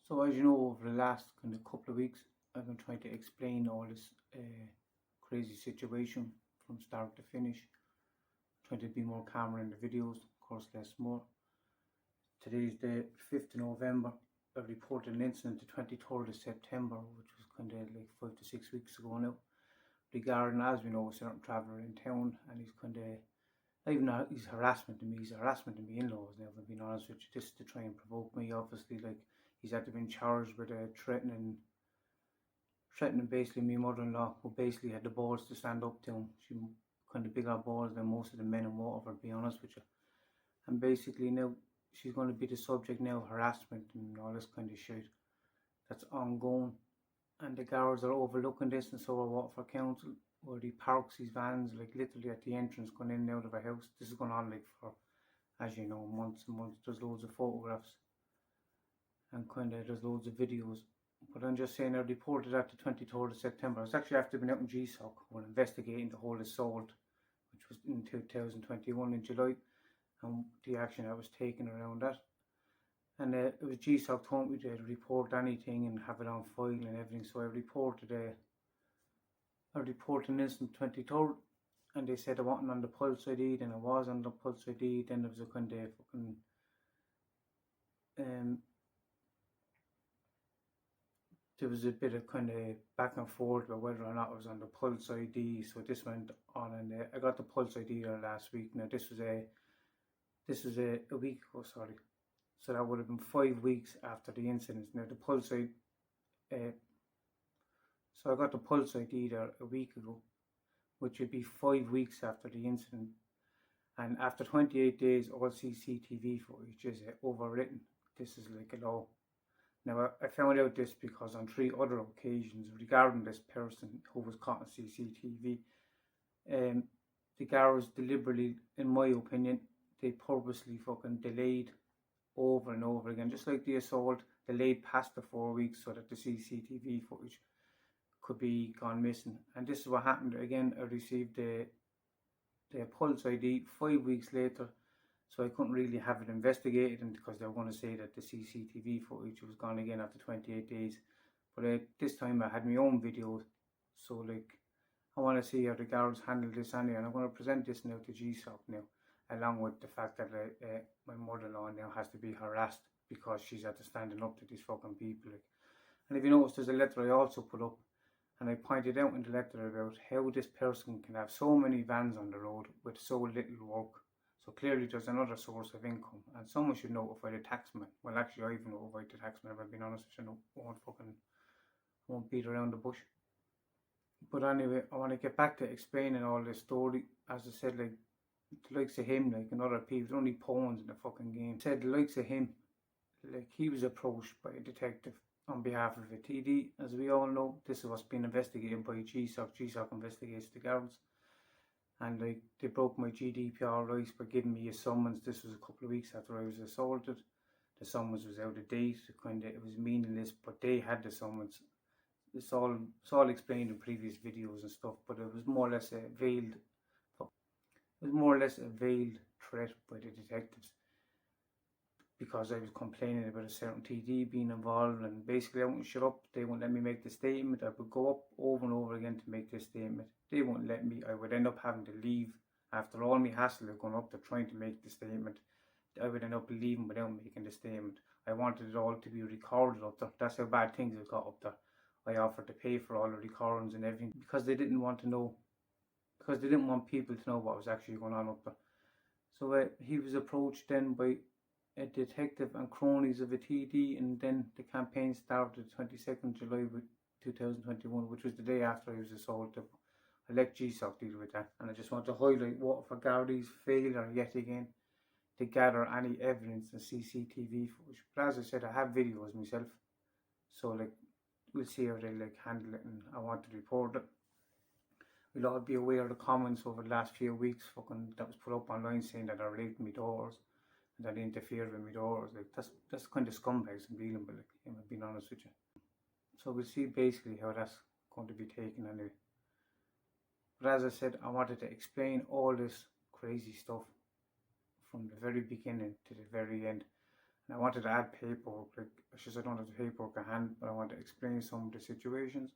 So as you know, over the last kind of couple of weeks, I've been trying to explain all this crazy situation from start to finish, trying to be more calmer in the videos, of course less more. Today's the 5th of November. I reported an incident the 23rd of September, which was kind of like 5 to 6 weeks ago now, regarding, as we know, a certain traveller in town, and he's kind of, even though he's harassment to me, he's harassment to me in-laws now, if I'm being honest with you, just to try and provoke me, obviously. Like, he's had to been charged with threatening basically my mother-in-law, who basically had the balls to stand up to him. She kind of bigger balls than most of the men in Waterford, to be honest with you. And basically now she's going to be the subject now of harassment and all this kind of shit that's ongoing. And the guards are overlooking this, and so are Waterford Council, where he parks his vans like literally at the entrance going in and out of a house. This is going on like for, as you know, months and months. There's loads of photographs and kind of there's loads of videos. But I'm just saying, I reported that the 23rd of September. It's actually after being out in GSOC when investigating the whole assault, which was in 2021 in July, and the action that was taken around that. And it was GSOC told me to report anything and have it on file and everything. So I reported an incident 23rd, and they said I wasn't on the Pulse ID. Then I was on the Pulse ID. Then there was a kind of fucking there was a bit of kind of back and forth about whether or not I was on the Pulse ID. So this went on, and I got the Pulse ID there last week. Now this was a week ago, sorry. So that would have been 5 weeks after the incident. Now the Pulse ID, so I got the Pulse ID there a week ago, which would be 5 weeks after the incident. And after 28 days, all CCTV footage is overwritten. This is like a law. Now, I found out this because on 3 other occasions regarding this person who was caught on CCTV, the guards deliberately, in my opinion, they purposely fucking delayed over and over again, just like the assault, delayed past the 4 weeks so that the CCTV footage could be gone missing. And this is what happened again. I received the Pulse ID 5 weeks later. So I couldn't really have it investigated, and because they were going to say that the CCTV footage was gone again after 28 days. But this time I had my own videos. So like, I want to see how the guards handle this anyway, and I'm going to present this now to GSOC now, along with the fact that my mother-in-law now has to be harassed because she's had to standing up to these fucking people. Like. And if you notice, there's a letter I also put up, and I pointed out in the letter about how this person can have so many vans on the road with so little work. So clearly there's another source of income, and someone should notify the taxman. Well, actually I even notified the taxman, if I'm being honest with you. Won't beat around the bush. But anyway, I want to get back to explaining all this story. As I said, like, the likes of him, like, and other people, there's only pawns in the fucking game. Said the likes of him, like, he was approached by a detective on behalf of a TD. As we all know, this is what's been investigated by GSOC. GSOC investigates the guards. And like, they broke my GDPR rights by giving me a summons. This was a couple of weeks after I was assaulted. The summons was out of date. It was meaningless, but they had the summons. It's all explained in previous videos and stuff. But it was more or less a veiled. It was more or less a veiled threat by the detectives, because I was complaining about a certain TD being involved, and basically I wouldn't shut up. They wouldn't let me make the statement. I would go up over and over again to make this statement. They wouldn't let me. I would end up having to leave after all my hassle of going up there trying to make the statement. I would end up leaving without making the statement. I wanted it all to be recorded up there. That's how bad things have got up there. I offered to pay for all the recordings and everything because they didn't want to know, because they didn't want people to know what was actually going on up there. So he was approached then by a detective and cronies of a TD, and then the campaign started 22nd July 2021, which was the day after I was assaulted. I let GSOC deal with that, and I just want to highlight Waterford Gardaí's failure yet again to gather any evidence and CCTV footage. But as I said, I have videos myself, so like, we'll see how they like handle it, and I want to report it. We'll all be aware of the comments over the last few weeks that was put up online saying that I raped my daughters and that I interfered with my daughters. Like, that's kind of scumbags I'm dealing with, like, I'm being honest with you. So we'll see basically how that's going to be taken anyway. But as I said, I wanted to explain all this crazy stuff from the very beginning to the very end. And I wanted to add paperwork, like, it's just I don't have the paperwork at hand, but I want to explain some of the situations.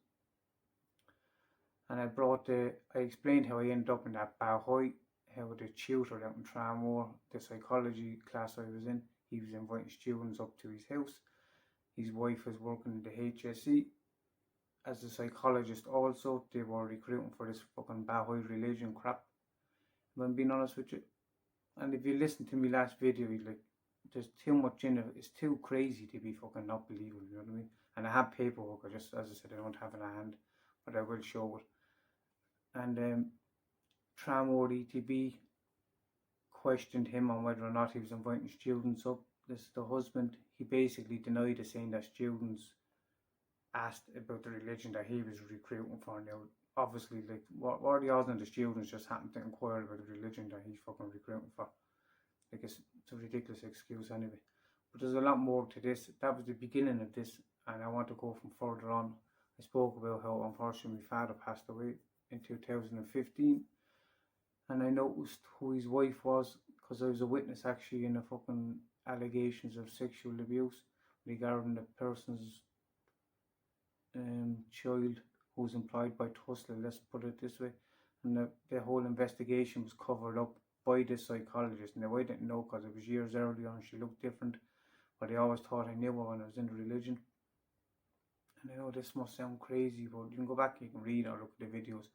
And I explained how I ended up in that Balhoy, how the tutor out in Tramore, the psychology class I was in, he was inviting students up to his house. His wife was working in the HSE as a psychologist also. They were recruiting for this fucking Balhoy religion crap, if I'm being honest with you. And if you listen to me last video, like, there's too much in it. It's too crazy to be fucking not believable, you know what I mean? And I have paperwork, I just, as I said, I don't have it in hand, but I will show it. And Tramore ETB questioned him on whether or not he was inviting students up. This is the husband. He basically denied it, saying that students asked about the religion that he was recruiting for. Now, obviously, like, what are the odds that the students just happened to inquire about the religion that he's fucking recruiting for? Like, it's a ridiculous excuse anyway. But there's a lot more to this. That was the beginning of this, and I want to go from further on. I spoke about how unfortunately my father passed away in 2015, and I noticed who his wife was because I was a witness actually in the fucking allegations of sexual abuse regarding the person's child who was employed by Tusla, let's put it this way. And the whole investigation was covered up by this psychologist. Now, I didn't know because it was years earlier and she looked different, but I always thought I knew her when I was in religion. And I know this must sound crazy, but you can go back, you can read or look at the videos.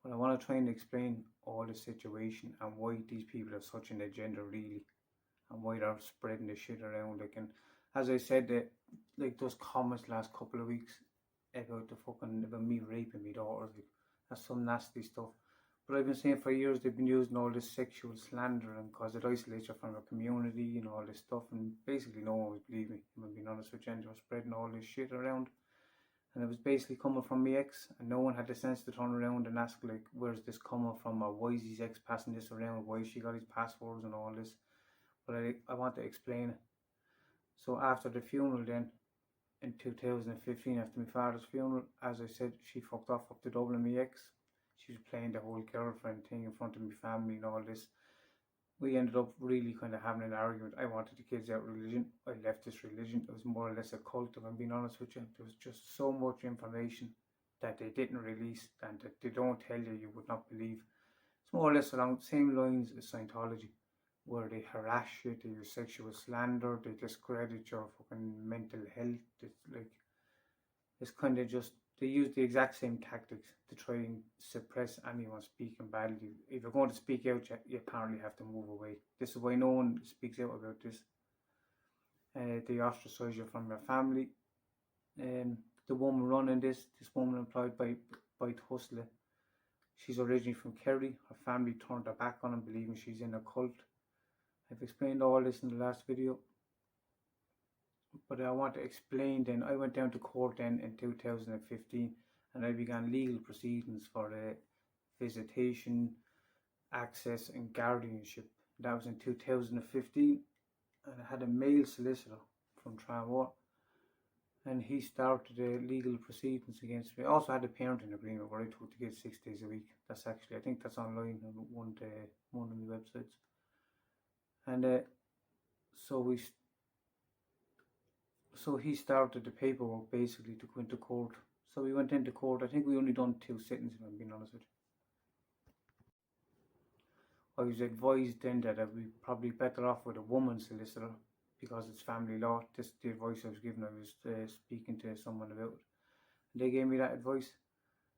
But I want to try and explain all the situation and why these people have such an agenda really, and why they're spreading this shit around. Like, and as I said, like those comments last couple of weeks about me raping my daughter, like, that's some nasty stuff. But I've been saying for years they've been using all this sexual slander and because it isolates you from the community and all this stuff, and basically no one would believe me, if I'm being honest with you, and they were spreading all this shit around. And it was basically coming from my ex, and no one had the sense to turn around and ask, like, where's this coming from, or why is his ex passing this around, why she got his passwords and all this. But I want to explain it. So after the funeral then, in 2015, after my father's funeral, as I said, she fucked off up to Dublin, my ex. She was playing the whole girlfriend thing in front of my family and all this. We ended up really kind of having an argument. I wanted the kids out of religion. I left this religion. It was more or less a cult, if I'm being honest with you. There was just so much information that they didn't release and that they don't tell you, you would not believe. It's more or less along the same lines as Scientology, where they harass you, they use sexual slander, they discredit your fucking mental health. It's like, it's kind of just, they use the exact same tactics to try and suppress anyone speaking badly. If you're going to speak out, you apparently have to move away. This is why no one speaks out about this. They ostracize you from your family. The woman running this woman employed by Tusla, she's originally from Kerry. Her family turned their back on her, believing she's in a cult. I've explained all this in the last video, but I want to explain then. I went down to court then in 2015 and I began legal proceedings for visitation, access and guardianship. That was in 2015, and I had a male solicitor from Tramore, and he started legal proceedings against me. I also had a parenting agreement where I took the kids 6 days a week. That's actually, I think that's online on one of my websites. And so he started the paperwork basically to go into court. So we went into court. I think we only done 2 sittings, if I'm being honest with you. I was advised then that I'd be probably better off with a woman solicitor because it's family law. This is the advice I was given. I was speaking to someone about it, and they gave me that advice.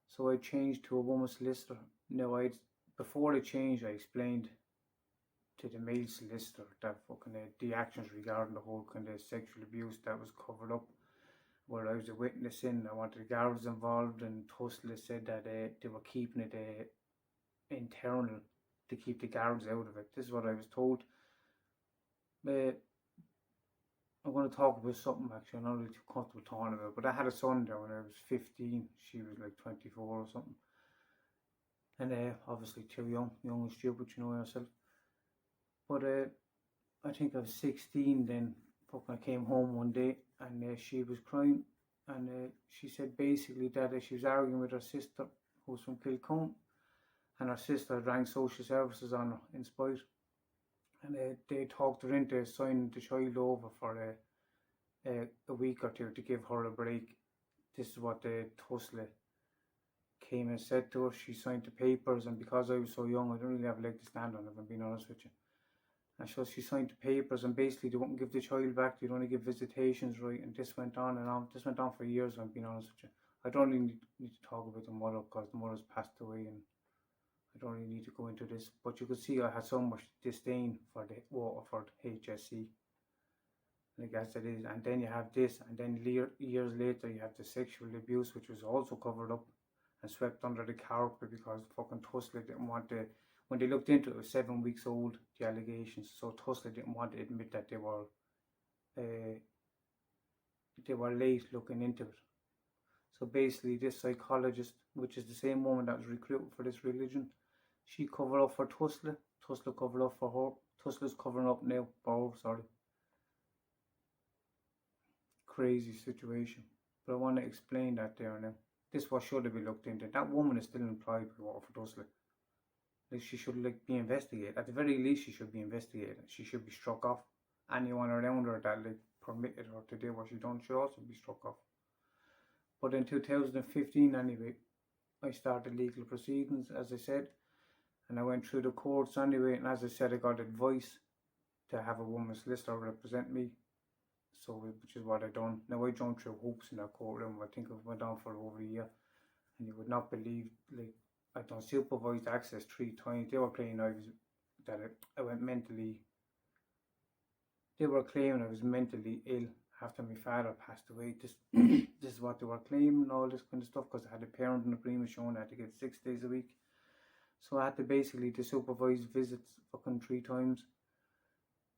So I changed to a woman solicitor. Now, before I changed, I explained to the male solicitor that fucking the actions regarding the whole kind of sexual abuse that was covered up, where I was a witness in. I wanted the guards involved, and Tusla said that they were keeping it internal to keep the guards out of it. This is what I was told. I'm going to talk about something actually I'm not really too comfortable talking about, but I had a son there when I was 15. She was like 24 or something. And obviously too young and stupid, you know yourself. But I think I was 16 then. I came home one day and she was crying, and she said basically that she was arguing with her sister who was from Kilcone, and her sister rang social services on her in spite, and they talked her into signing the child over for a week or two to give her a break. This is what the Tussle came and said to her. She signed the papers, and because I was so young, I didn't really have a leg to stand on, if I'm being honest with you. And so she signed the papers, and basically they wouldn't give the child back. They'd only give visitations, right? And this went on and on. This went on for years, if I'm being honest with you. I don't really need to talk about the mother, because the mother's passed away, and I don't really need to go into this. But you could see I had so much disdain for the Waterford HSC, like as it is. And then you have this, and then years later you have the sexual abuse, which was also covered up and swept under the carpet because fucking Tussle didn't want to. When they looked into it, it was 7 weeks old, the allegations. So Tussle didn't want to admit that they were late looking into it. So basically, this psychologist, which is the same woman that was recruited for this religion, she covered up for Tussle. Tussle covered up for her. Tussle's covering up now for her, sorry. Crazy situation. But I want to explain that there now. This was should have been looked into. That woman is still employed by Waterford Tussle. Like, she should be investigated. At the very least, she should be investigated. She should be struck off. Anyone around her that permitted her to do what she done should also be struck off. But in 2015 anyway, I started legal proceedings, as I said, and I went through the courts anyway, and as I said, I got advice to have a woman's solicitor represent me, so which is what I done. Now I jumped through hoops in that courtroom. I think it went on for over a year, and you would not believe, like, I done supervised access 3 times. They were claiming I went mentally. They were claiming I was mentally ill after my father passed away. This is what they were claiming, all this kind of stuff, because I had a parenting agreement showing I had to get 6 days a week. So I had to basically to supervise visits fucking 3 times.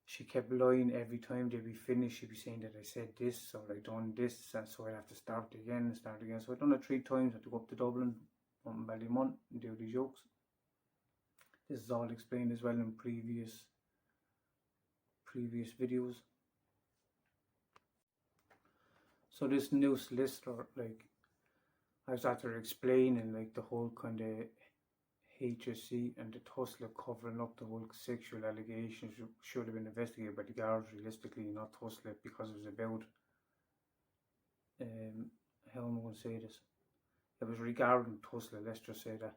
She kept lying every time they'd be finished. She'd be saying that I said this or I done this, and so I'd have to start again. So I done it 3 times. I had to go up to Dublin from Ballymun and do the jokes. This is all explained as well in previous videos. So this new solicitor, like, I was after explaining like the whole kind of HSC and the Tussle covering up the whole sexual allegations should have been investigated by the guards, realistically, not Tussle, because it was about how am I going to say this? It was regarding Tussle, let's just say that.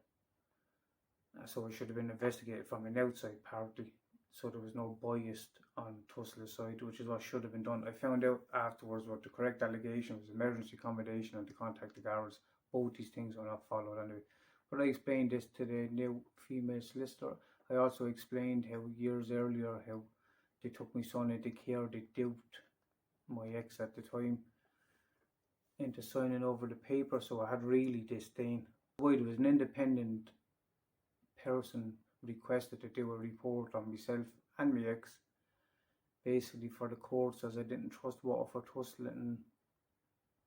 So it should have been investigated from an outside party, so there was no bias on Tussle's side, which is what should have been done. I found out afterwards what the correct allegation was: emergency accommodation and to contact the guards. Both these things were not followed anyway. But I explained this to the new female solicitor. I also explained how years earlier how they took my son into care. They duped my ex at the time into signing over the paper, so I had really disdain. Why there was an independent person requested to do a report on myself and my ex, basically for the courts, as I didn't trust Waterford Tussle, and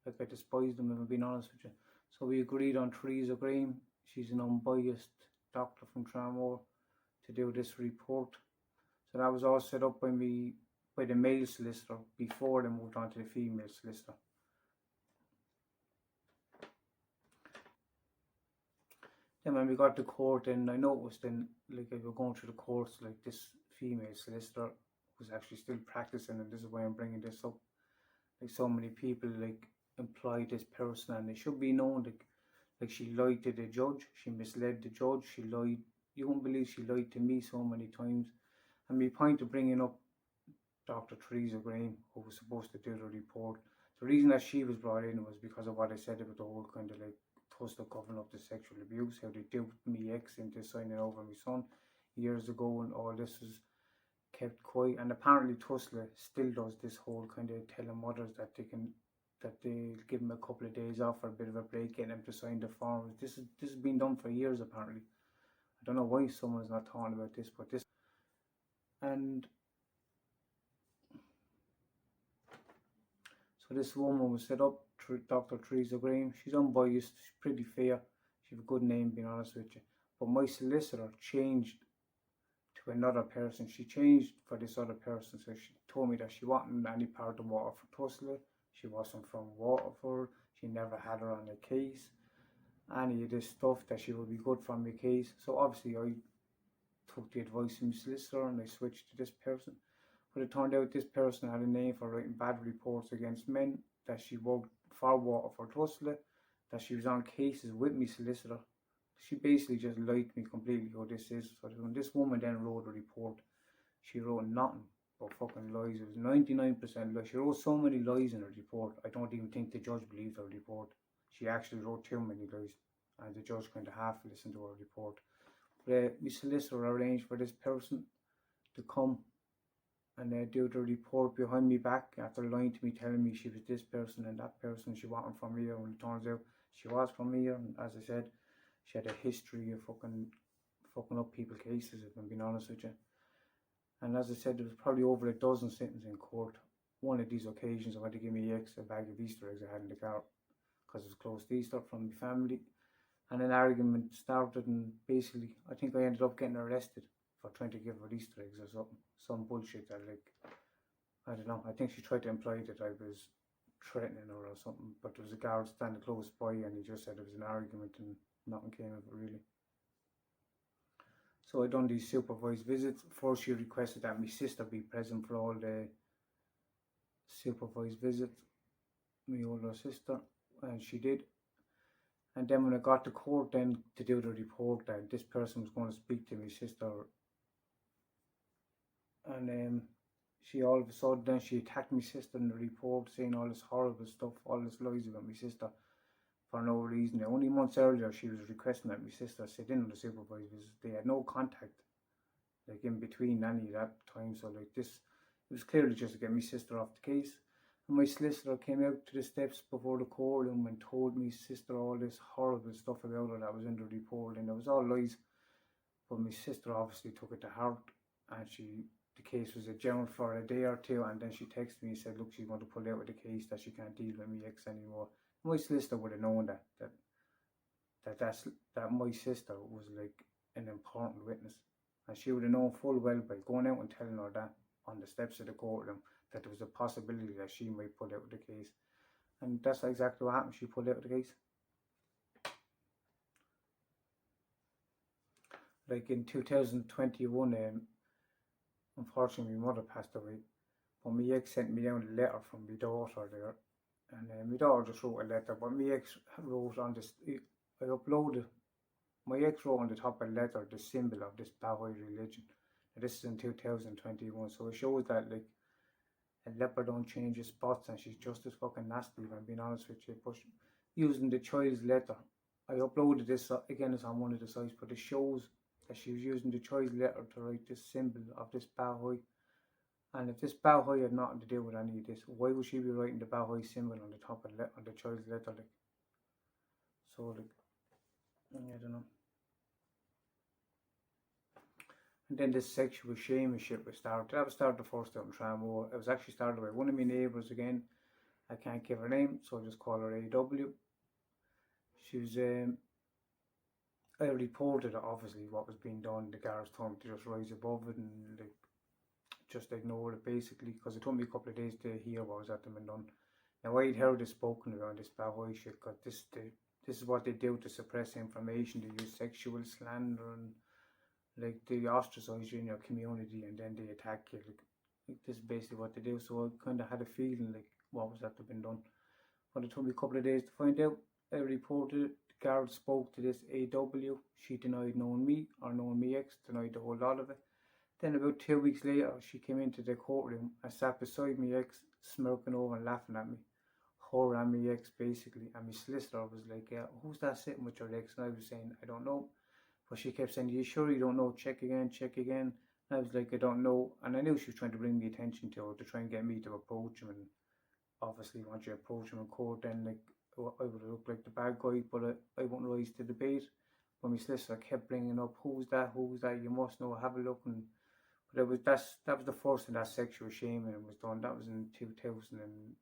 like I despised them, if I'm being honest with you. So we agreed on Theresa Graham. She's an unbiased doctor from Tramore, to do this report. So that was all set up by me, by the male solicitor, before they moved on to the female solicitor. Then when we got to court, and I noticed then, like, I was going through the courts, like, this female solicitor was actually still practicing, and this is why I'm bringing this up. Like, so many people, like, employ this person, and they should be known, like she lied to the judge, she misled the judge, she lied. You won't believe she lied to me so many times. And my point of bringing up Dr. Theresa Graham, who was supposed to do the report, the reason that she was brought in was because of what I said about the whole kind of like Tussle covering up the sexual abuse, how they duped me ex into signing over my son years ago, and all this was kept quiet. And apparently Tussle still does this whole kind of telling mothers that they'll give them a couple of days off for a bit of a break, getting them to sign the forms. This has been done for years apparently. I don't know why someone's not talking about this, but this. And so this woman was set up, Dr. Theresa Graham. She's unbiased, she's pretty fair, she has a good name, being honest with you. But my solicitor changed to another person. She changed for this other person, so she told me that she wasn't any part of Waterford Tussle. She wasn't from Waterford. She never had her on a case. Any of this stuff, that she would be good for my case. So obviously I took the advice of my solicitor and I switched to this person. But it turned out this person had a name for writing bad reports against men, that she worked for Waterford Trustler, that she was on cases with me solicitor. She basically just lied to me completely who this is. So when this woman then wrote a report, she wrote nothing but fucking lies. It was 99% lies. She wrote so many lies in her report, I don't even think the judge believed her report. She actually wrote too many lies, and the judge kind of half listened to her report. But my solicitor arranged for this person to come and do the report behind me back after lying to me, telling me she was this person and that person. She wasn't from here, and it turns out she was from here. And as I said, she had a history of fucking up people's cases, if I'm being honest with you. And as I said, there was probably over a dozen sittings in court. One of these occasions, I had to give my ex a bag of Easter eggs I had in the car because it was close to Easter from my family. And an argument started, and basically, I think I ended up getting arrested for trying to give her Easter eggs or something. Some bullshit that, like, I don't know. I think she tried to imply that I was threatening her or something. But there was a guard standing close by, and he just said it was an argument, and nothing came of it really. So I done these supervised visits. First, she requested that my sister be present for all the supervised visits, my older sister, and she did. And then when I got to court then to do the report, that this person was going to speak to my sister, and she all of a sudden then she attacked my sister in the report, saying all this horrible stuff, all this lies about my sister for no reason. Only months earlier she was requesting that my sister sit in on the supervised visits. They had no contact like in between any of that time, so like this, it was clearly just to get my sister off the case. And my solicitor came out to the steps before the courtroom and told me sister all this horrible stuff about her that was in the report, and it was all lies. But my sister obviously took it to heart, and the case was adjourned for a day or two, and then she texted me and said, look, she's going to pull out of the case, that she can't deal with my ex anymore. My solicitor would have known that my sister was like an important witness, and she would have known full well by going out and telling her that on the steps of the courtroom, that there was a possibility that she might pull out of the case. And that's exactly what happened. She pulled out of the case. Like in 2021, unfortunately my mother passed away, but my ex sent me down a letter from my daughter there, and my daughter just wrote a letter, but my ex wrote on this, I uploaded, my ex wrote on the top of the letter the symbol of this Baha'i religion. And this is in 2021, so it shows that like a leopard don't change its spots, and she's just as fucking nasty, if I'm being honest with you. But using the child's letter, I uploaded this again, it's on one of the sites, but it shows that she was using the child's letter to write this symbol of this Baha'i. And if this Baha'i had nothing to do with any of this, why would she be writing the Baha'i symbol on the top of on the child's letter? Like, so like, I don't know. And then this sexual shaming shit was started. That was started the first out in Tramore. It was actually started by one of my neighbours again. I can't give her name, so I'll just call her AW. She was, I reported obviously what was being done. The guards told me to just rise above it and like just ignore it basically, because it took me a couple of days to hear what was at them and done. Now I'd heard it spoken about this Baha'i shit, because this is what they do to suppress information. They use sexual slander and like they ostracize you in your community, and then they attack you. Like this is basically what they do. So I kind of had a feeling like what was that to been done. But it took me a couple of days to find out. I reported it. The guard spoke to this AW. She denied knowing me or knowing me ex, denied the whole lot of it. Then about 2 weeks later, she came into the courtroom and sat beside me ex, smirking over and laughing at me. Her and me ex basically. And my solicitor was like, yeah, who's that sitting with your ex? And I was saying, I don't know. But she kept saying, are you sure you don't know? Check again, check again. And I was like, I don't know. And I knew she was trying to bring me attention to it, to try and get me to approach him. And obviously, once you approach him in court, then like I would look like the bad guy, but I wouldn't rise to the bait. But my solicitor kept bringing up, who's that? Who's that? You must know. Have a look. And but that was the first of that sexual shaming was done. That was in 2000 and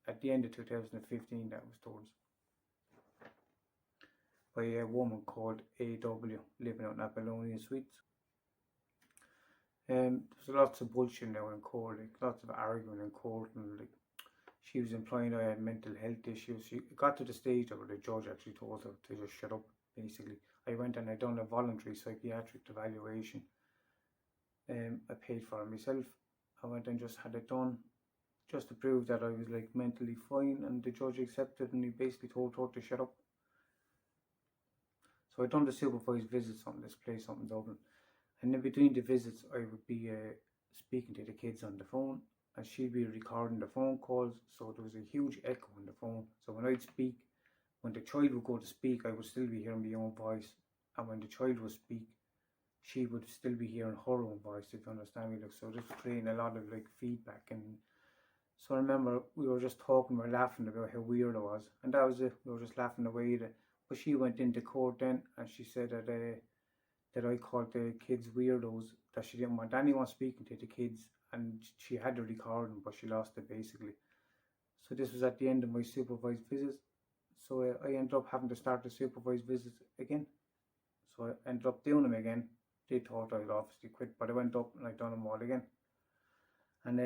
at the end of 2015. That was towards by a woman called AW living out in Apollonia Suites. There's lots of bullshit now in court, like lots of arguing in court, and like she was implying I had mental health issues. She got to the stage where the judge actually told her to just shut up. Basically, I went and I done a voluntary psychiatric evaluation. I paid for it myself. I went and just had it done just to prove that I was like mentally fine, and the judge accepted, and he basically told her to shut up. So I done the supervised visits on this place up in Dublin, and in between the visits I would be speaking to the kids on the phone, and she'd be recording the phone calls, so there was a huge echo on the phone. So when I'd speak, when the child would go to speak, I would still be hearing my own voice, and when the child would speak, she would still be hearing her own voice, if you understand me. Like, so this was creating a lot of like feedback. And so I remember we were just talking, we were laughing about how weird it was, and that was it. We were just laughing away at it. But she went into court then, and she said that I called the kids weirdos, that she didn't want anyone speaking to the kids, and she had the recording, but she lost it basically. So this was at the end of my supervised visits. So I ended up having to start the supervised visits again. So I ended up doing them again. They thought I'd obviously quit, but I went up and I done them all again. And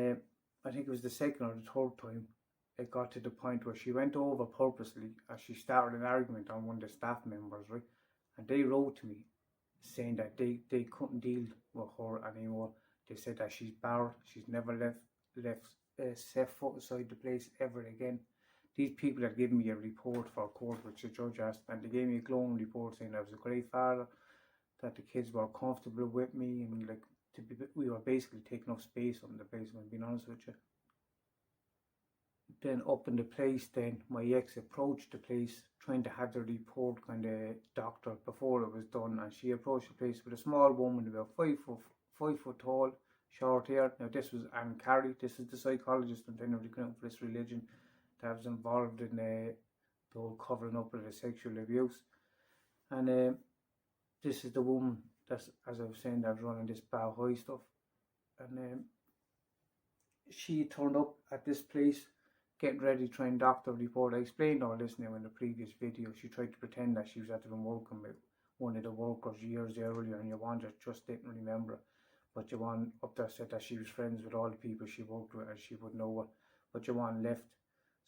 I think it was the second or the third time it got to the point where she went over purposely, as she started an argument on one of the staff members, right? And they wrote to me saying that they couldn't deal with her anymore. They said that she's barred, she's never left set foot inside the place ever again. These people had given me a report for court, which the judge asked, and they gave me a glowing report saying I was a great father, that the kids were comfortable with me, and like we were basically taking up space on the place, I'm being honest with you. Then up in the place, then my ex approached the place trying to have the report kind of doctored before it was done, and she approached the place with a small woman about 5 foot tall, short hair. Now this was Anne Carey, this is the psychologist and then recruiting for this religion that was involved in the whole covering up of the sexual abuse. And this is the woman that's, as I was saying, that was running this Bow High stuff. And she turned up at this place getting ready to try and doctor a report. I explained all this now in the previous video. She tried to pretend that she was at been working with one of the workers years earlier, and Yvonne just didn't remember. But Yvonne up there said that she was friends with all the people she worked with and she would know her. But Yvonne left.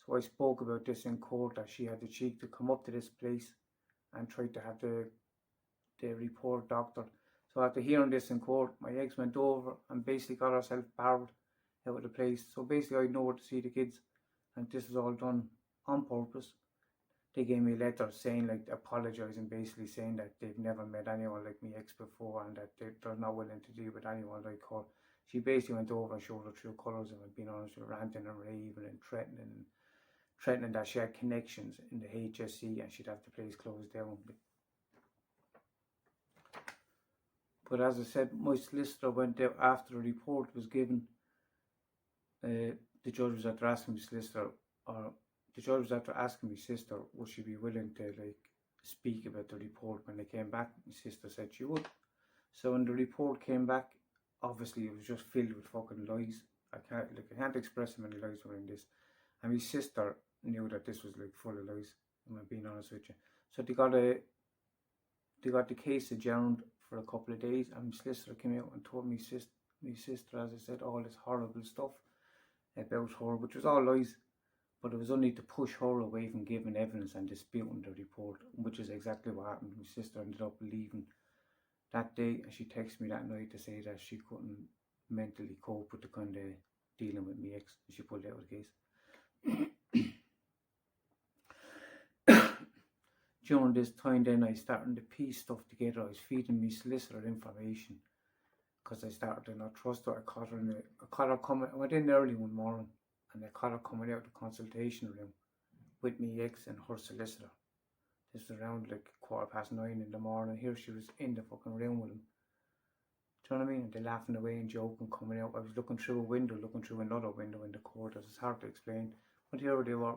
So I spoke about this in court, that she had the cheek to come up to this place and try to have the report doctored. So after hearing this in court, my ex went over and basically got herself barred out of the place. So basically I had nowhere to see the kids, and this was all done on purpose. They gave me a letter saying, like, apologising, basically saying that they've never met anyone like my ex before, and that they're not willing to deal with anyone like her. She basically went over and showed her true colours, and being honest with her, ranting and raving and threatening that she had connections in the HSC and she'd have the place closed down. But as I said, my solicitor went out after the report was given. The judge was after asking my solicitor, or the judge was after asking my sister, would she be willing to like speak about the report when they came back. My sister said she would. So when the report came back, obviously it was just filled with fucking lies. I can't express how many lies were in this. And my sister knew that this was like full of lies, I'm being honest with you. So they got the case adjourned for a couple of days, and my solicitor came out and told my sister, as I said, all this horrible stuff about her, which was all lies, but it was only to push her away from giving evidence and disputing the report, which is exactly what happened. My sister ended up leaving that day, and she texted me that night to say that she couldn't mentally cope with the kind of dealing with my ex, and she pulled out of the case. During this time then, I started to piece stuff together. I was feeding me solicitor information because I started to not trust her. I caught her coming. I went in early one morning and I caught her coming out of the consultation room with me ex and her solicitor. This was around like 9:15 in the morning. Here she was in the fucking room with him. Do you know what I mean? And they're laughing away and joking, coming out. I was looking through a window, looking through another window in the court. It's hard to explain, but here they were,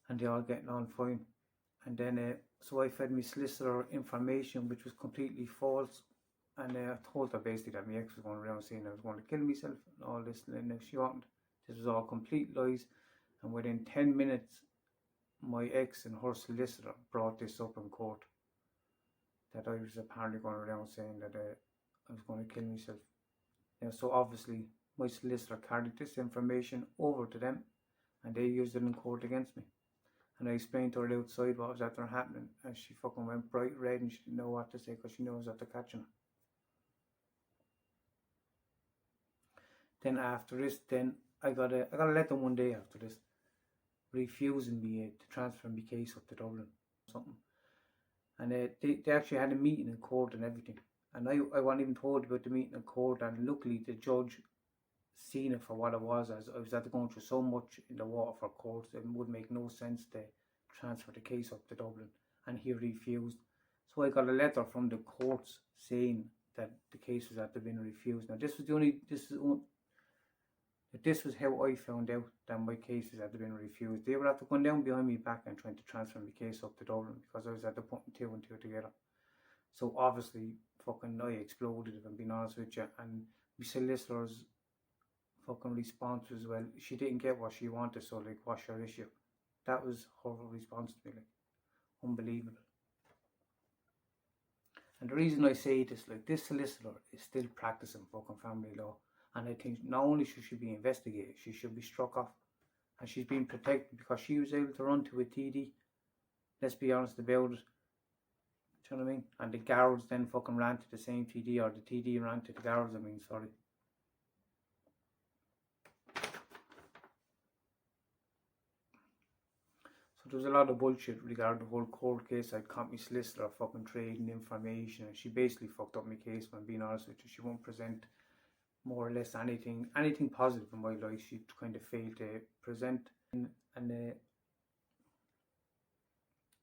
and they all getting on fine. And then, so I fed my solicitor information which was completely false, and I told her basically that my ex was going around saying I was going to kill myself and all this, and if she wasn't. This was all complete lies, and within 10 minutes, my ex and her solicitor brought this up in court, that I was apparently going around saying that I was going to kill myself. Now, so obviously, my solicitor carried this information over to them, and they used it in court against me. And I explained to her outside what was after happening, and she fucking went bright red and she didn't know what to say because she knows after catching her. Then after this, then I got a letter one day after this, refusing me to transfer my case up to Dublin or something. And they actually had a meeting in court and everything. And I wasn't even told about the meeting in court, and luckily the judge seen it for what it was, as I was going through so much in the Waterford courts, it would make no sense to transfer the case up to Dublin, and he refused. So I got a letter from the courts saying that the case was after being refused. Now this was how I found out that my case was after being refused. They were after going down behind me back and trying to transfer my case up to Dublin because I was at the putting two and two together. So obviously fucking I exploded, if I'm being honest with you, and my solicitor's fucking response was, well, she didn't get what she wanted, so like, what's your issue? That was her response to me, like, unbelievable. And the reason I say this, like, this solicitor is still practicing fucking family law, and I think not only should she be investigated, she should be struck off, and she's being protected because she was able to run to a TD. Let's be honest about it. Do you know what I mean? And the guards then fucking ran to the same TD, or the TD ran to the guards, sorry. So there was a lot of bullshit regarding the whole court case. I'd caught my solicitor fucking trading information, and she basically fucked up my case, when being honest with you. She won't present more or less anything positive in my life. She kind of failed to present. And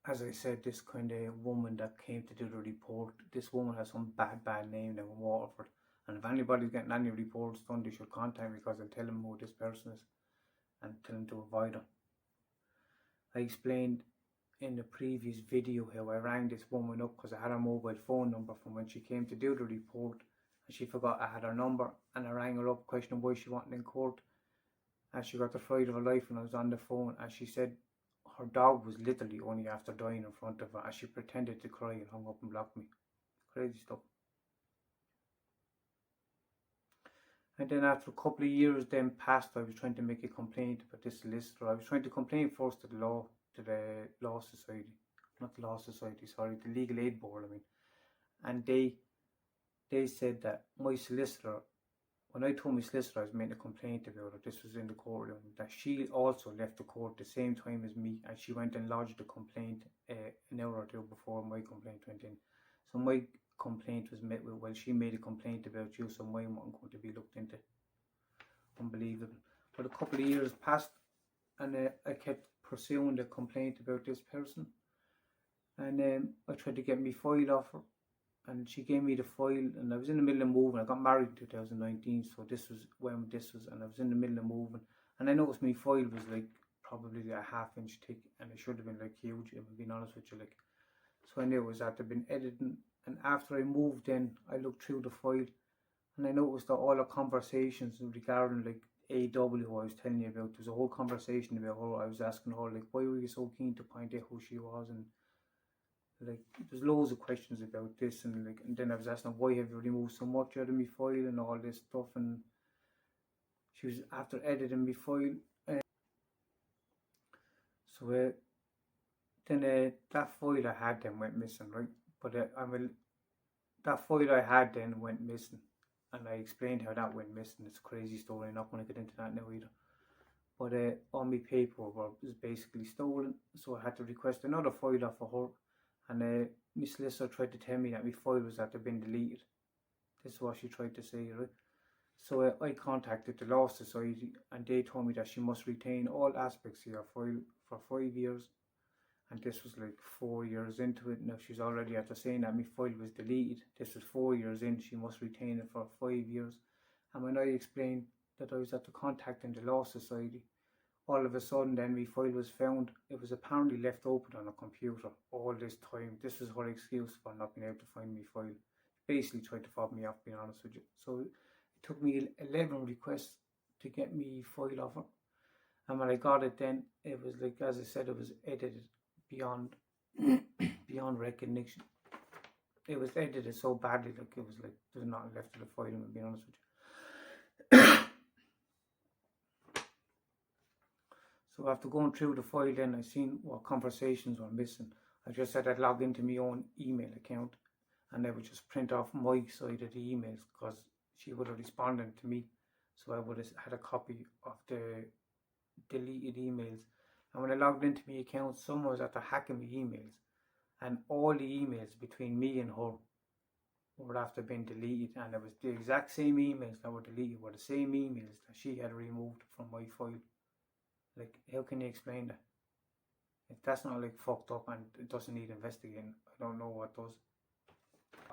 as I said, this kind of woman that came to do the report, this woman has some bad name now in Waterford. And if anybody's getting any reports done, they should contact me, because I'll tell them who this person is and tell them to avoid her. I explained in the previous video how I rang this woman up because I had her mobile phone number from when she came to do the report, and she forgot I had her number, and I rang her up questioning why she wasn't in court, and she got the fright of her life when I was on the phone, and she said her dog was literally only after dying in front of her, and she pretended to cry and hung up and blocked me. Crazy stuff. And then after a couple of years then passed, I was trying to make a complaint about this solicitor. I was trying to complain first to the law society, not the law society, sorry, the legal aid board, and they said that my solicitor, when I told my solicitor I was making a complaint about her, this was in the courtroom, that she also left the court the same time as me, and she went and lodged a complaint an hour or two before my complaint went in. So my complaint was met with, well, she made a complaint about you, so mine wasn't going to be looked into. Unbelievable. But a couple of years passed, and I kept pursuing the complaint about this person, and I tried to get me file off her, and she gave me the file, and I was in the middle of moving. I got married in 2019, so this was when this was, and I was in the middle of moving, and I noticed my file was like probably a half-inch thick, and it should have been like huge, if I'm being honest with you, like. So I knew it was after been editing, and after I moved in, I looked through the file, and I noticed that all the conversations regarding like AW, who I was telling you about, there was a whole conversation about her. I was asking her, like, why were you so keen to point out who she was, and like there's loads of questions about this, and like, and then I was asking her, why have you removed so much out of my file and all this stuff, and she was after editing my file. So then that file I had then went missing, right? But that file I had then went missing, and I explained how that went missing. It's a crazy story. I'm not going to get into that now either. But all my paperwork was basically stolen, so I had to request another file off of her. And my solicitor tried to tell me that my file was after been deleted. This is what she tried to say, right? So I contacted the Law Society, and they told me that she must retain all aspects of your file for 5 years. And this was like 4 years into it. Now she's already after saying that my file was deleted. This was 4 years in, she must retain it for 5 years. And when I explained that I was after contacting the Law Society, all of a sudden then my file was found. It was apparently left open on a computer all this time. This was her excuse for not being able to find my file. Basically tried to fob me off, being honest with you. So it took me 11 requests to get me file off her. And when I got it then, it was like, as I said, it was edited beyond recognition. It was edited so badly, like it was like there's nothing left of the file, to be honest with you. So after going through the file then, I seen what conversations were missing. I just said I'd log into my own email account and I would just print off my side of the emails because she would have responded to me. So I would have had a copy of the deleted emails. And when I logged into my account, someone was after hacking my emails, and all the emails between me and her were after being deleted, and it was the exact same emails that were deleted were the same emails that she had removed from my file. Like, how can you explain that? If that's not like fucked up and it doesn't need investigating, I don't know what does.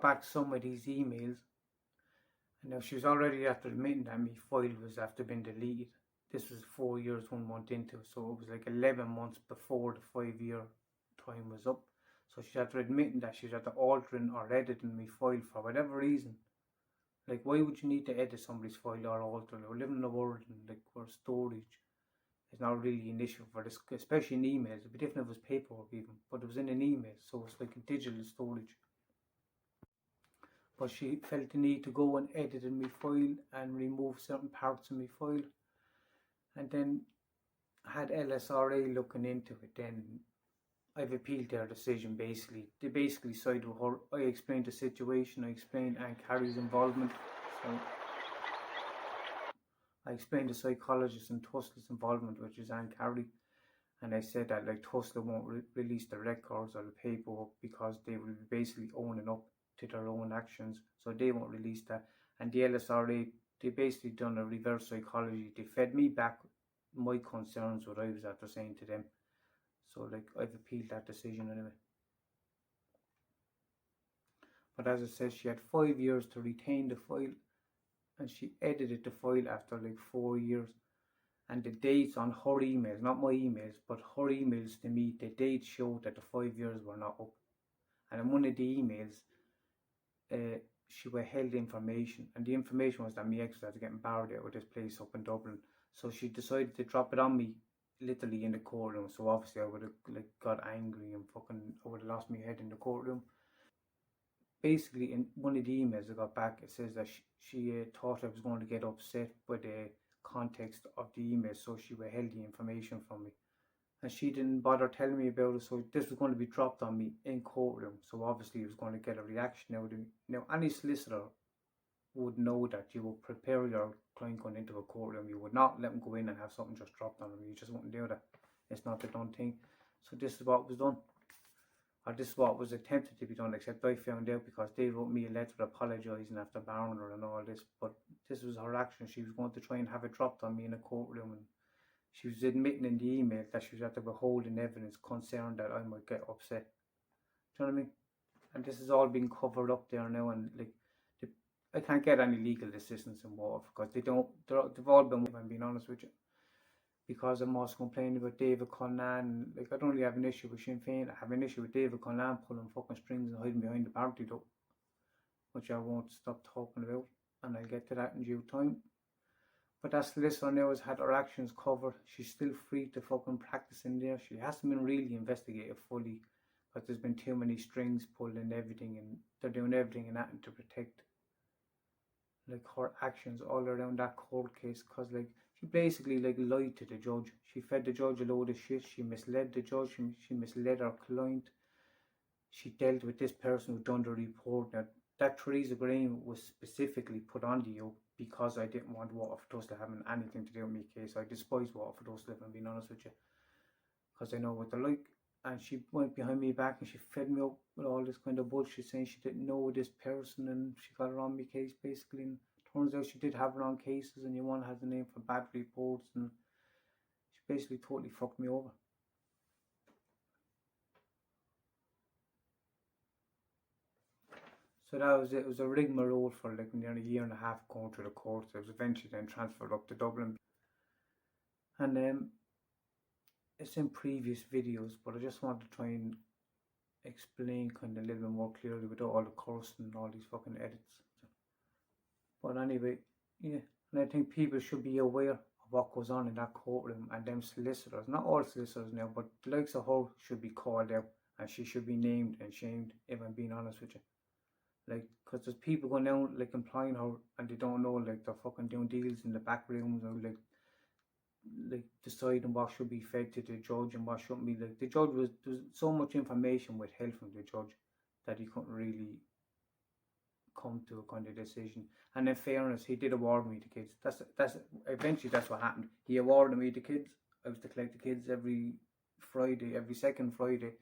Back some of these emails, and now she was already after admitting that my file was after being deleted. This was 4 years, 1 month into, so it was like 11 months before the 5 year time was up. So she's after admitting that she's after altering or editing my file for whatever reason. Like, why would you need to edit somebody's file or alter it? We're living in a world like where storage is not really an issue for this, especially in emails. It'd be different if it was paperwork even, but it was in an email, so it's like a digital storage. But she felt the need to go and edit in my file and remove certain parts of my file. And then had LSRA looking into it. Then I've appealed their decision basically. They basically sided with her. I explained the situation, I explained Aunt Carrie's involvement. So I explained the psychologist and Tusla's involvement, which is Aunt Carrie. And I said that like Tusla won't release the records or the paperwork because they will be basically owning up to their own actions. So they won't release that. And the LSRA, they basically done a reverse psychology. They fed me back my concerns, what I was after saying to them. So like I've appealed that decision anyway. But as I said, she had 5 years to retain the file, and she edited the file after like 4 years. And the dates on her emails, not my emails, but her emails to me, the dates showed that the 5 years were not up. And in one of the emails, she withheld information, and the information was that my ex was getting barred out of this place up in Dublin. So she decided to drop it on me, literally in the courtroom. So obviously I would have like got angry and I would have lost my head in the courtroom. Basically, in one of the emails I got back, it says that she thought I was going to get upset by the context of the email, so she withheld the information from me. And she didn't bother telling me about it, so this was going to be dropped on me in courtroom. So obviously, it was going to get a reaction out of me. Now, any solicitor would know that you will prepare your client going into a courtroom. You would not let them go in and have something just dropped on them. You just wouldn't do that. It's not the done thing. So this is what was done. Or this is what was attempted to be done, except I found out because they wrote me a letter apologising after barring her and all this. But this was her action. She was going to try and have it dropped on me in a courtroom, and she was admitting in the email that she was at the withholding evidence, concerned that I might get upset. Do you know what I mean? And this is all being covered up there now, and like, I can't get any legal assistance in Waterford because they've all been, if I'm being honest with you. Because I'm also complaining about David Conlan. Like, I don't really have an issue with Sinn Féin. I have an issue with David Conlan pulling fucking strings and hiding behind the party though, which I won't stop talking about, and I'll get to that in due time. But that solicitor now has had her actions covered. She's still free to fucking practice in there. She hasn't been really investigated fully because there's been too many strings pulled and everything, and they're doing everything in that to protect like her actions all around that court case. Because like, she basically like lied to the judge. She fed the judge a load of shit. She misled the judge. She misled her client. She dealt with this person who done the report. Now, that Theresa Green was specifically put onto you because I didn't want Waterford Tusley having anything to do with my case. I despise Waterford Tusley, if I'm being honest with you, because I know what they're like. And she went behind me back and she fed me up with all this kind of bullshit, saying she didn't know this person and she got her on my case basically. And turns out she did have her on cases, and one has a name for bad reports, and she basically totally fucked me over. So that was it. It was a rigmarole for like nearly a year and a half going through the courts. I was eventually then transferred up to Dublin. And it's in previous videos, but I just want to try and explain kind of a little bit more clearly without all the cursing and all these fucking edits. But anyway, yeah. And I think people should be aware of what goes on in that courtroom, and them solicitors, not all solicitors now, but the likes of her should be called out, and she should be named and shamed, if I'm being honest with you. Like, because there's people going down, like, employing her, and they don't know, like, they're fucking doing deals in the back rooms, or, like, like deciding what should be fed to the judge and what shouldn't be. Like the judge there's so much information withheld from the judge that he couldn't really come to a kind of decision. And in fairness, he did award me the kids. That's eventually that's what happened. He awarded me the kids. I was to collect the kids every Friday, every second Friday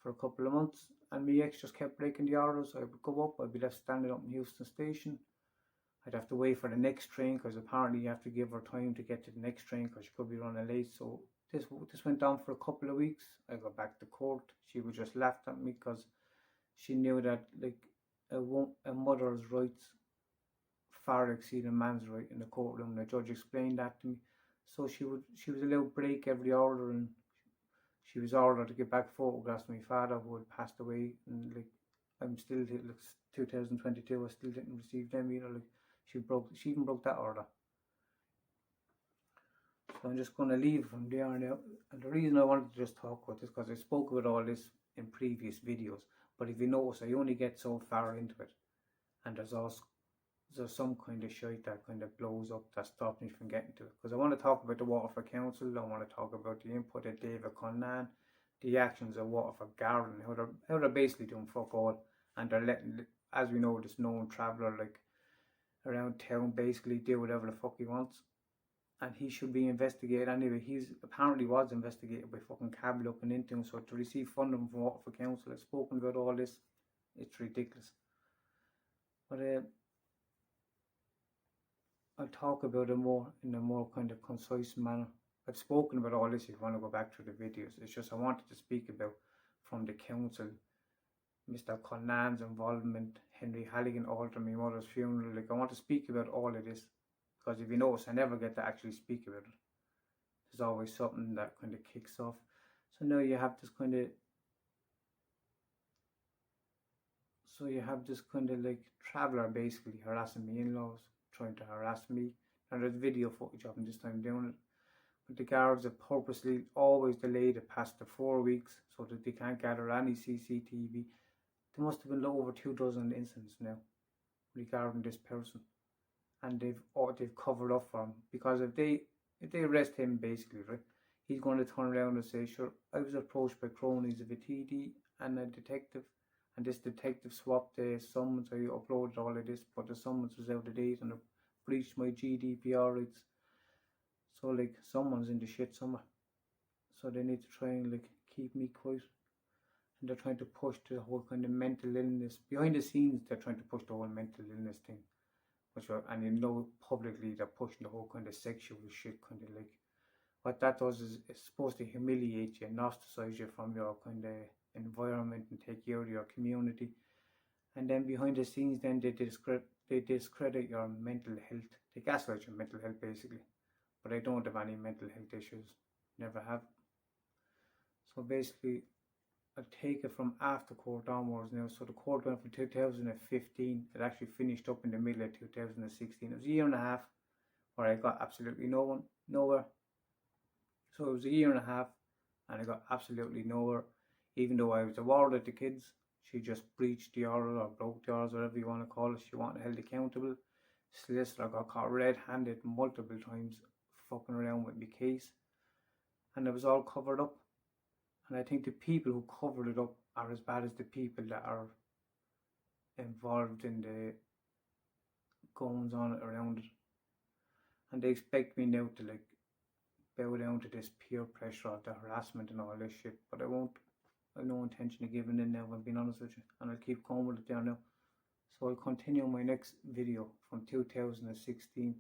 for a couple of months. And my ex just kept breaking the orders. I would go up, I'd be left standing up in Houston Station. I'd have to wait for the next train because apparently you have to give her time to get to the next train because she could be running late. So this went on for a couple of weeks. I got back to court. She would just laughed at me because she knew that like a mother's rights far exceed a man's right in the courtroom. The judge explained that to me. So she was allowed break every order, and she was ordered to get back photographs of my father who had passed away. And like I'm still like 2022, I still didn't receive them either. Like she even broke that order. So I'm just going to leave from there now. And the reason I wanted to just talk about this because I spoke about all this in previous videos. But if you notice, I only get so far into it, and there's some kind of shite that kind of blows up that stops me from getting to it. Because I want to talk about the Waterford Council, I want to talk about the input of David Connan, the actions of Waterford Garden, how they're basically doing fuck all, and they're letting, as we know, this known traveller like around town basically do whatever the fuck he wants. And he should be investigated anyway. He's apparently was investigated by fucking CAB looking into him. So to receive funding from Waterford Council, I've spoken about all this. It's ridiculous. But I'll talk about it more in a more kind of concise manner. I've spoken about all this if you want to go back through the videos. It's just I wanted to speak about from the council, Mr. Connan's involvement, Henry Halligan altering my mother's funeral. Like I want to speak about all of this. Because if you notice, I never get to actually speak about it. There's always something that kind of kicks off. So now you have this kind of like traveller basically harassing my in-laws, trying to harass me. And there's video footage of him this time doing it. But the guards have purposely always delayed it past the 4 weeks so that they can't gather any CCTV. There must have been over 24 incidents now regarding this person. And they've covered up for him, because if they arrest him basically, right, he's going to turn around and say, sure, I was approached by cronies of a TD and a detective, and this detective swapped the summons. I uploaded all of this, but the summons was out of date and it breached my GDPR rights. So like someone's in the shit somewhere. So they need to try and like keep me quiet. And they're trying to push the whole kind of mental illness. Behind the scenes, they're trying to push the whole mental illness thing. And you know publicly they're pushing the whole kind of sexual shit, kind of like what that does is it's supposed to humiliate you and ostracize you from your kind of environment and take you out of your community. And then behind the scenes then they discredit your mental health. They gaslight your mental health basically. But I don't have any mental health issues, never have. So basically I'll take it from after court onwards now. So the court went from 2015. It actually finished up in the middle of 2016. It was a year and a half where I got absolutely nowhere. So it was a year and a half and I got absolutely nowhere. Even though I was awarded the kids, she just breached the order or broke the orders, whatever you want to call it. She wanted held accountable. Solicitor got caught red-handed multiple times fucking around with my case. And it was all covered up. And I think the people who covered it up are as bad as the people that are involved in the goings on around it. And they expect me now to like bow down to this peer pressure of the harassment and all this shit. But I won't. I have no intention of giving in now, if I'm being honest with you. And I'll keep going with it there now. So I'll continue my next video from 2016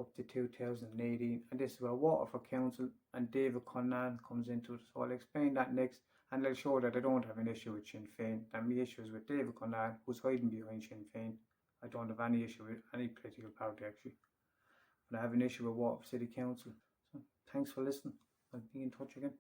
up to 2018, and this is where Waterford Council and David Connan comes into it. So I'll explain that next, and I'll show that I don't have an issue with Sinn Féin. And my issue is with David Connan, who's hiding behind Sinn Féin. I don't have any issue with any political party actually, but I have an issue with Waterford City Council. So thanks for listening. I'll be in touch again.